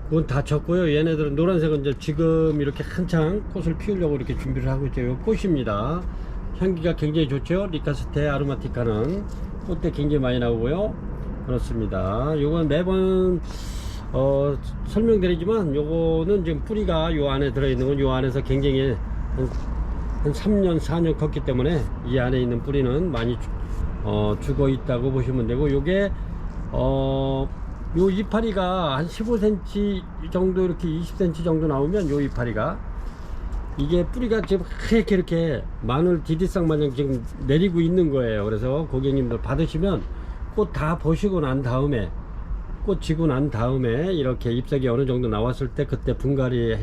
그건 다 졌고요. 얘네들은 노란색은 이제 지금 이렇게 한창 꽃을 피우려고 이렇게 준비를 하고 있죠. 요 꽃입니다. 향기가 굉장히 좋죠. 리카스테 아로마티카는 꽃대 굉장히 많이 나오고요. 그렇습니다. 요건 매번 설명드리지만 요거는 지금 뿌리가 요 안에 들어있는 건 요 안에서 굉장히 한 3년 4년 컸기 때문에 이 안에 있는 뿌리는 많이 죽어 있다고 보시면 되고, 요게 요 이파리가 한 15cm 정도 이렇게 20cm 정도 나오면 요 이파리가 이게 뿌리가 지금 이렇게 마늘 디디쌍 마냥 지금 내리고 있는 거예요. 그래서 고객님들 받으시면 꽃 다 보시고 난 다음에 꽃 지고 난 다음에 이렇게 잎사귀 어느 정도 나왔을 때 그때 분갈이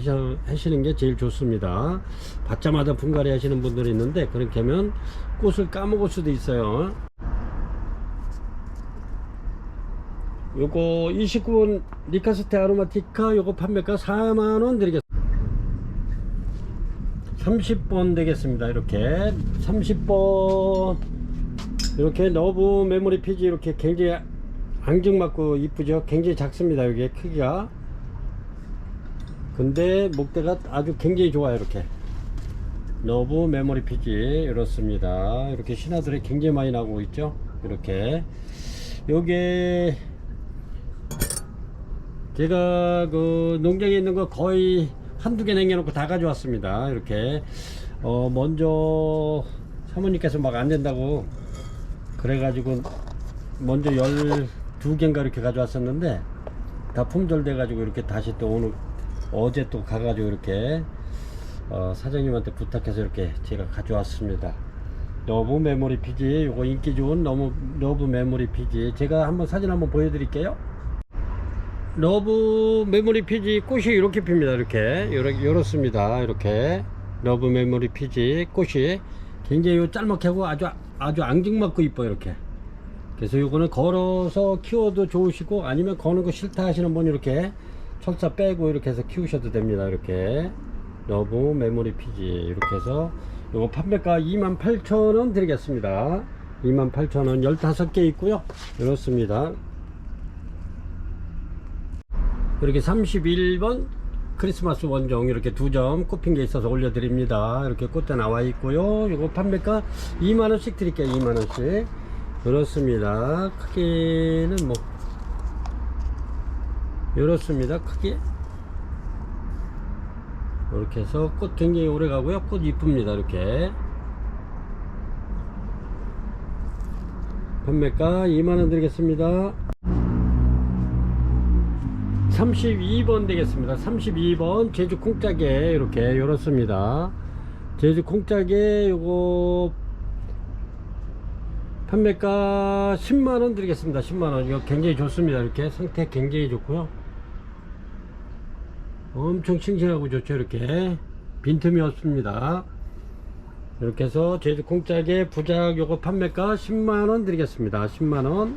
하시는 게 제일 좋습니다. 받자마자 분갈이 하시는 분들이 있는데 그렇게 하면 꽃을 까먹을 수도 있어요. 요거 29번 리카스테 아로마티카 요거 판매가 40,000원 드리겠습니다. 30번 되겠습니다. 이렇게 30번 이렇게 너브 메모리 피지 이렇게 굉장히 앙증맞고 이쁘죠. 굉장히 작습니다. 이게 크기가. 근데 목대가 아주 굉장히 좋아요. 이렇게 너브 메모리 피지 이렇습니다. 이렇게 신화들이 굉장히 많이 나오고 있죠. 이렇게 요게 제가 그 농장에 있는 거 거의 한두 개 남겨놓고 다 가져왔습니다. 이렇게 먼저 사모님께서 막 안 된다고 그래가지고 먼저 12개인가 이렇게 가져왔었는데 다 품절돼 가지고 이렇게 다시 또 오늘 어제 또 가가지고 이렇게 사장님한테 부탁해서 이렇게 제가 가져왔습니다. 러브 메모리 피지, 요거 인기 좋은 러브 메모리 피지. 제가 한번 사진 한번 보여드릴게요. 러브 메모리 피지 꽃이 이렇게 핍니다. 이렇습니다. 이렇게 러브 메모리 피지 꽃이 굉장히 요 짤막하고 아주 앙증맞고 이뻐 이렇게. 그래서 요거는 걸어서 키워도 좋으시고, 아니면 거는 거 싫다 하시는 분 이렇게 철사 빼고 이렇게 해서 키우셔도 됩니다. 이렇게 러브 메모리 피지 이렇게 해서 요거 판매가 28,000원 드리겠습니다. 28,000원 15개 있고요. 이렇습니다. 이렇게 31번 크리스마스 원종 이렇게 2점 꼽힌 게 있어서 올려드립니다. 이렇게 꽃대 나와 있고요. 요거 판매가 2만원씩 드릴게요. 2만원씩. 그렇습니다. 크기는 뭐 이렇습니다. 크기 이렇게 해서 꽃 굉장히 오래 가고요. 꽃 이쁩니다. 이렇게 판매가 2만원 드리겠습니다. 32번 되겠습니다. 32번 제주 콩짜게 이렇게 이렇습니다. 제주 콩짜게 요거 판매가 10만원 드리겠습니다. 10만원. 이거 굉장히 좋습니다. 이렇게 상태 굉장히 좋고요. 엄청 싱싱하고 좋죠. 이렇게 빈틈이 없습니다. 이렇게 해서 제주 콩짜게 부작 요거 판매가 10만원 드리겠습니다. 10만원.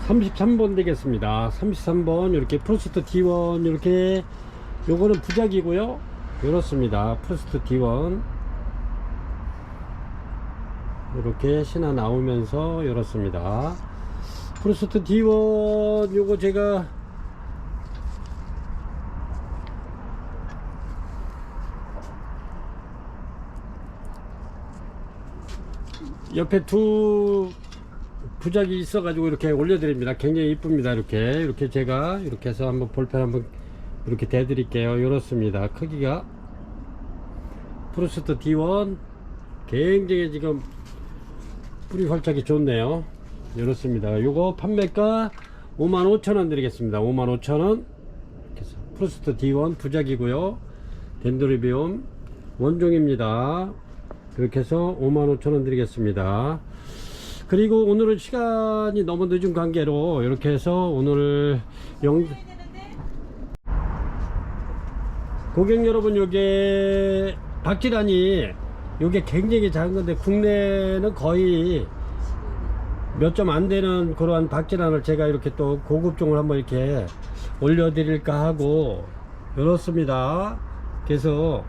(33번) 되겠습니다. 33번 이렇게 프로스트 D1 이렇게 요거는 부작이고요. 이렇습니다. 프로스트 D1 이렇게 신화 나오면서 이렇습니다. 프로스트 D1 요거 제가 옆에 두 부작이 있어 가지고 이렇게 올려드립니다. 굉장히 이쁩니다. 이렇게 제가 이렇게 해서 한번 볼펜 한번 이렇게 대드릴게요. 이렇습니다. 크기가 프로스트 D1 굉장히 지금 뿌리 활착이 좋네요. 이렇습니다. 요거 판매가 55,000원 드리겠습니다. 55,000원. 프로스트 D1 부작이고요. 덴드로비움 원종입니다. 이렇게 해서 55,000원 드리겠습니다. 그리고 오늘은 시간이 너무 늦은 관계로 이렇게 해서 오늘 고객 여러분, 요게 박지란이 요게 굉장히 작은 건데 국내는 거의 몇 점 안 되는 그러한 박지란을 제가 이렇게 또 고급종을 한번 이렇게 올려드릴까 하고 이렇습니다. 그래서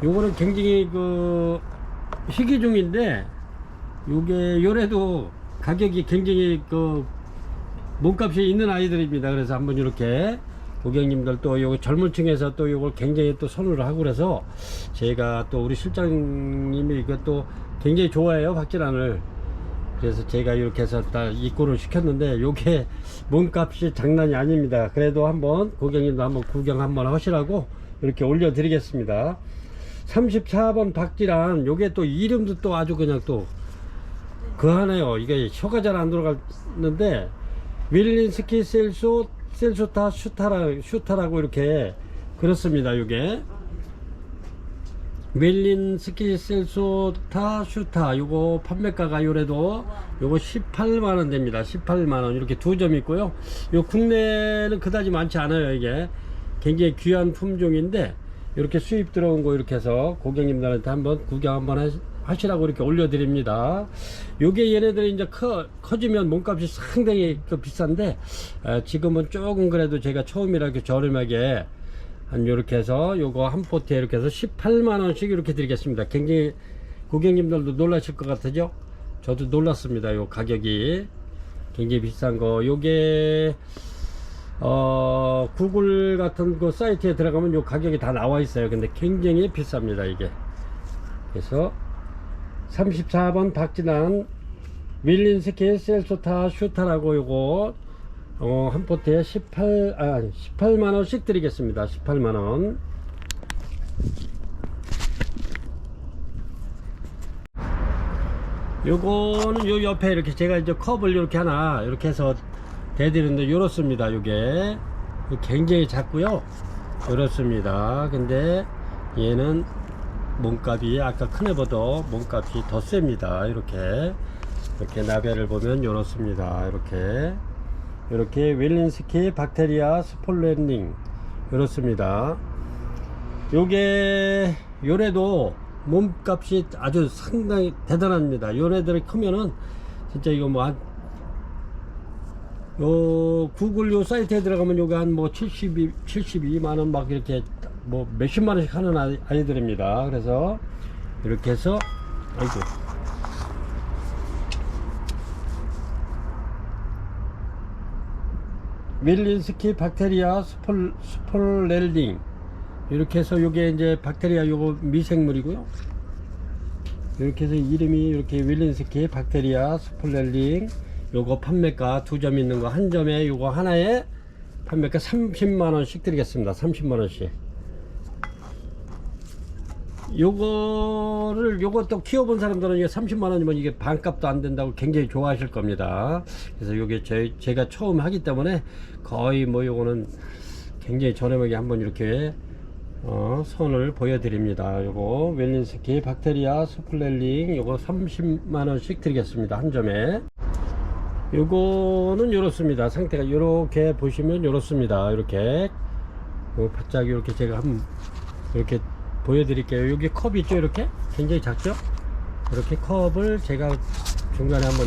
요거는 굉장히 그 희귀 중인데 요게 요래도 가격이 굉장히 그 몸값이 있는 아이들입니다. 그래서 한번 이렇게 고객님들 또 요거 젊은 층에서 또 요걸 굉장히 또 선호를 하고 그래서 제가 또 우리 실장님이 이것도 굉장히 좋아해요, 박지란을. 그래서 제가 이렇게 해서 딱 입고를 시켰는데 요게 몸값이 장난이 아닙니다. 그래도 한번 고객님도 한번 구경 한번 하시라고 이렇게 올려 드리겠습니다. 34번 박지란 요게 또 이름도 또 아주 그냥 또 하네요. 이게 혀가 잘 안 들어갔는데 윌린스키 셀소타 슈타라고 이렇게 그렇습니다. 요게 윌린스키 셀소타 슈타 요거 판매가가 요래도 요거 18만원 됩니다. 18만원 이렇게 2점 있고요. 요 국내는 그다지 많지 않아요. 이게 굉장히 귀한 품종인데 이렇게 수입 들어온 거 이렇게 해서 고객님들한테 한번 구경 한번 하시라고 이렇게 올려드립니다. 요게 얘네들이 이제 커지면 몸값이 상당히 비싼데 지금은 조금 그래도 제가 처음이라 이렇게 저렴하게 한 요렇게 해서 요거 한 포트에 이렇게 해서 18만원씩 이렇게 드리겠습니다. 굉장히 고객님들도 놀라실 것 같으죠? 저도 놀랐습니다. 요 가격이 굉장히 비싼 거. 요게 구글 같은 그 사이트에 들어가면 요 가격이 다 나와 있어요. 근데 굉장히 비쌉니다. 이게. 그래서 34번 박진환 윌린스키 셀소타 슈타라고 요거 한 포트에 18만원씩 드리겠습니다. 18만원. 요거는 요 옆에 이렇게 제가 이제 컵을 이렇게 하나 이렇게 해서 대드리는데 요렇습니다. 요게 굉장히 작고요. 요렇습니다. 근데 얘는 몸값이 아까 큰 애보다 몸값이 더 셉니다. 이렇게 나벨을 보면 요렇습니다. 이렇게 윌린스키 박테리아 스폴렌링 요렇습니다. 요래도 몸값이 아주 상당히 대단합니다. 요래들이 크면은 진짜 이거 뭐 한 구글 요 사이트에 들어가면 요게 한 뭐 72만원 막 이렇게 뭐 몇십만원씩 하는 아이들입니다. 그래서 이렇게 해서 아이고 윌린스키 박테리아 스폴렐링 이렇게 해서 요게 이제 박테리아 요거 미생물이고요. 이렇게 해서 이름이 이렇게 윌린스키 박테리아 스폴렐링 요거 판매가 2점 있는 거 한 점에 요거 하나에 판매가 30만원씩 드리겠습니다. 30만원씩. 요것도 키워본 사람들은 이게 30만원이면 이게 반값도 안 된다고 굉장히 좋아하실 겁니다. 그래서 요게 제가 처음 하기 때문에 거의 뭐 요거는 굉장히 저렴하게 한번 이렇게 선을 보여드립니다. 요거 웰린스키 박테리아 스플렐링 요거 30만원씩 드리겠습니다. 한 점에. 요거는 요렇습니다. 상태가 요렇게 보시면 요렇습니다. 이렇게 바짝 이렇게 제가 한번 이렇게 보여드릴게요. 여기 컵이 있죠. 이렇게 굉장히 작죠. 이렇게 컵을 제가 중간에 한번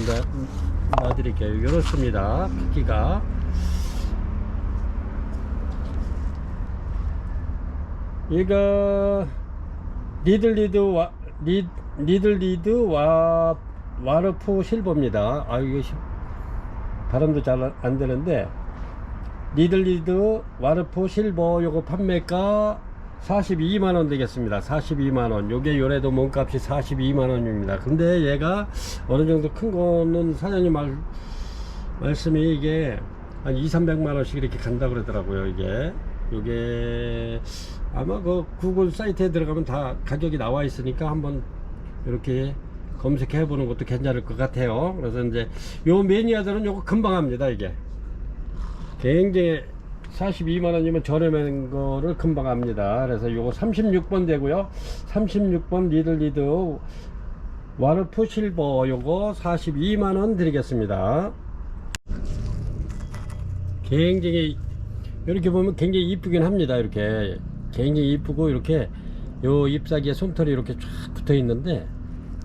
놔드릴게요. 요렇습니다. 크기가 얘가 니들리드 와르프 실버입니다. 아 이게 발음도 잘 안 되는데 니들리드 와르프 실버 요거 판매가 42만원 되겠습니다. 42만원. 요게 요래도 몸값이 42만원입니다. 근데 얘가 어느 정도 큰 거는 사장님 말씀이 이게 한 200~300만원씩 이렇게 간다 그러더라고요. 요게 아마 그 구글 사이트에 들어가면 다 가격이 나와 있으니까 한번 이렇게 검색해 보는 것도 괜찮을 것 같아요. 그래서 이제 요 매니아들은 요거 금방 합니다. 이게 굉장히 42만원이면 저렴한 거를 금방 합니다. 그래서 요거 36번 되고요. 36번 리드 와르프 실버 요거 42만원 드리겠습니다. 굉장히 이렇게 보면 굉장히 이쁘긴 합니다. 이렇게 굉장히 이쁘고 이렇게 요 잎사귀에 솜털이 이렇게 쫙 붙어 있는데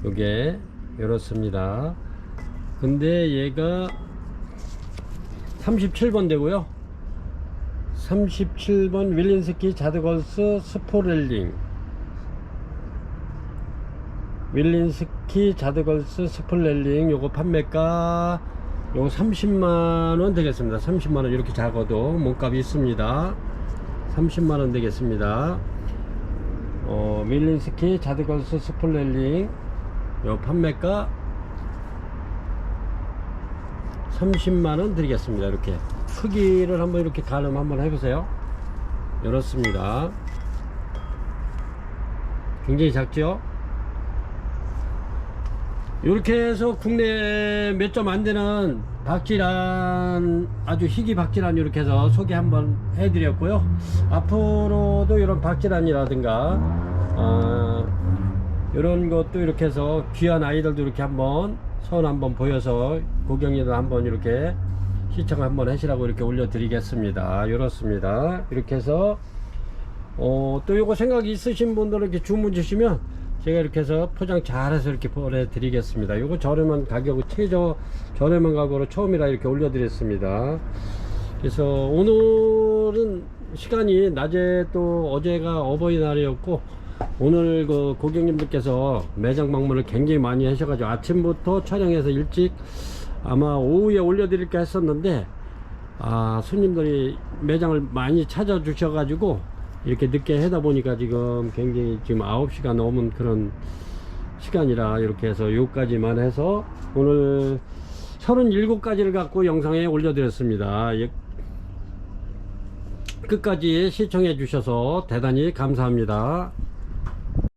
요게 이렇습니다. 근데 얘가 37번 되고요. 37번 윌린스키 자드걸스 스포렐링 윌린스키 자드걸스 스폴렐링 요거 판매가 요거 30만원 되겠습니다. 30만원 이렇게 작아도 몸값이 있습니다. 30만원 되겠습니다. 윌린스키 자드걸스 스폴렐링 요 판매가 30만원 드리겠습니다. 이렇게 크기를 한번 이렇게 가늠 한번 해보세요. 이렇습니다. 굉장히 작죠. 이렇게 해서 국내 몇 점 안 되는 박질환, 아주 희귀 박질환 이렇게 해서 소개 한번 해드렸고요. 앞으로도 이런 박질환이라든가 이런 것도 이렇게 해서 귀한 아이들도 이렇게 한번 선 한번 보여서 고객님들 한번 이렇게 시청 한번 하시라고 이렇게 올려드리겠습니다. 이렇습니다. 이렇게 해서 또 요거 생각이 있으신 분들은 이렇게 주문 주시면 제가 이렇게 해서 포장 잘해서 이렇게 보내드리겠습니다. 요거 저렴한 가격을 최저 저렴한 가격으로 처음이라 이렇게 올려드렸습니다. 그래서 오늘은 시간이 낮에 또 어제가 어버이날이었고 오늘 그 고객님들께서 매장 방문을 굉장히 많이 하셔가지고 아침부터 촬영해서 일찍 아마 오후에 올려드릴까 했었는데 손님들이 매장을 많이 찾아주셔가지고 이렇게 늦게 하다 보니까 지금 굉장히 지금 9시가 넘은 그런 시간이라 이렇게 해서 요까지만 해서 오늘 37가지를 갖고 영상에 올려드렸습니다. 끝까지 시청해 주셔서 대단히 감사합니다.